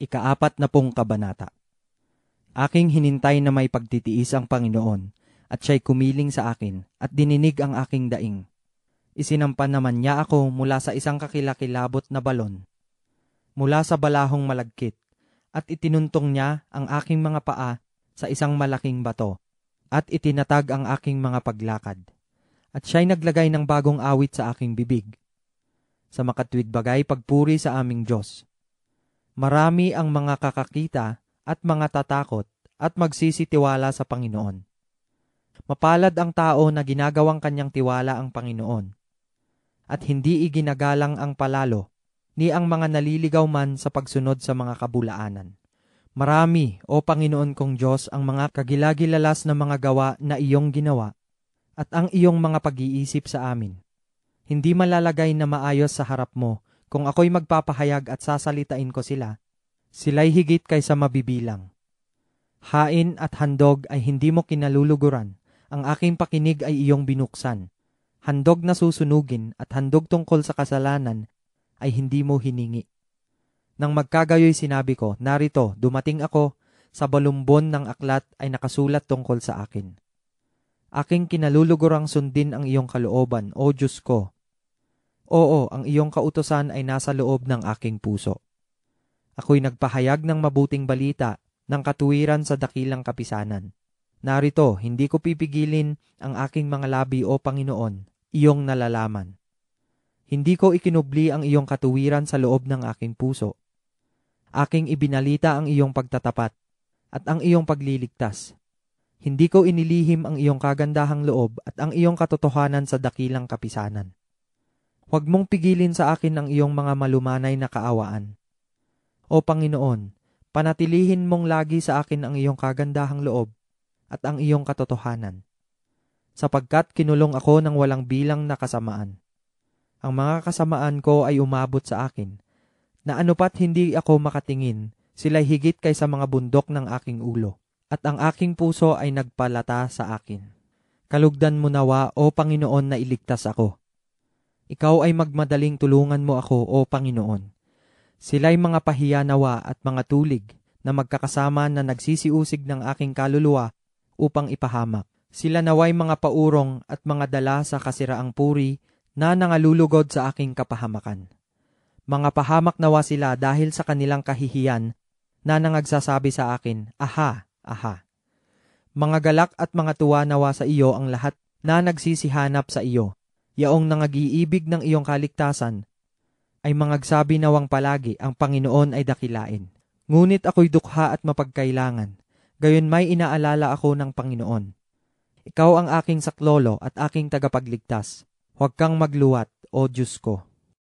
Ika-40 kabanata. Aking hinintay na may pagtitiis ang Panginoon, at siya'y kumiling sa akin, at dininig ang aking daing. Isinampan naman niya ako mula sa isang kakilakilabot na balon, mula sa balahong malagkit, at itinuntong niya ang aking mga paa sa isang malaking bato, at itinatag ang aking mga paglakad. At siya'y naglagay ng bagong awit sa aking bibig. Sa makatwid bagay pagpuri sa aming Diyos. Marami ang mga kakakita at mga tatakot at magsisitiwala sa Panginoon. Mapalad ang tao na ginagawang kanyang tiwala ang Panginoon, at hindi iginagalang ang palalo, ni ang mga naliligaw man sa pagsunod sa mga kabulaanan. Marami, O Panginoon kong Diyos, ang mga kagilagilalas na mga gawa na iyong ginawa, at ang iyong mga pag-iisip sa amin. Hindi malalagay na maayos sa harap mo, kung ako'y magpapahayag at sasalitain ko sila, sila'y higit kaysa mabibilang. Hain at handog ay hindi mo kinaluluguran, ang aking pakinig ay iyong binuksan. Handog na susunugin at handog tungkol sa kasalanan ay hindi mo hiningi. Nang magkagayoy sinabi ko, narito, dumating ako, sa balumbon ng aklat ay nakasulat tungkol sa akin. Aking kinalulugurang sundin ang iyong kalooban, O Diyos ko. Oo, ang iyong kautusan ay nasa loob ng aking puso. Ako'y nagpahayag ng mabuting balita, ng katuwiran sa dakilang kapisanan. Narito, hindi ko pipigilin ang aking mga labi, O Panginoon, iyong nalalaman. Hindi ko ikinubli ang iyong katuwiran sa loob ng aking puso. Aking ibinalita ang iyong pagtatapat at ang iyong pagliligtas. Hindi ko inilihim ang iyong kagandahang loob at ang iyong katotohanan sa dakilang kapisanan. Huwag mong pigilin sa akin ang iyong mga malumanay na kaawaan. O Panginoon, panatilihin mong lagi sa akin ang iyong kagandahang loob at ang iyong katotohanan, sapagkat kinulong ako ng walang bilang na kasamaan. Ang mga kasamaan ko ay umabot sa akin, na anupat hindi ako makatingin, sila'y higit kaysa mga bundok ng aking ulo, at ang aking puso ay nagpalata sa akin. Kalugdan mo nawa, O Panginoon, na iligtas ako. Ikaw ay magmadaling tulungan mo ako, O Panginoon. Sila'y mga pahiya nawa at mga tulig na magkakasama na nagsisiusig ng aking kaluluwa upang ipahamak. Sila naway mga paurong at mga dala sa kasiraang puri na nangalulugod sa aking kapahamakan. Mga pahamak nawa sila dahil sa kanilang kahihiyan na nangagsasabi sa akin, Aha, aha. Mga galak at mga tuwa nawa sa iyo ang lahat na nagsisihanap sa iyo. Yaong nangag-iibig ng iyong kaligtasan, ay mangagsabi nawang palagi ang Panginoon ay dakilain. Ngunit ako'y dukha at mapagkailangan, gayon may inaalala ako ng Panginoon. Ikaw ang aking saklolo at aking tagapagligtas. Huwag kang magluwat, O Diyos ko.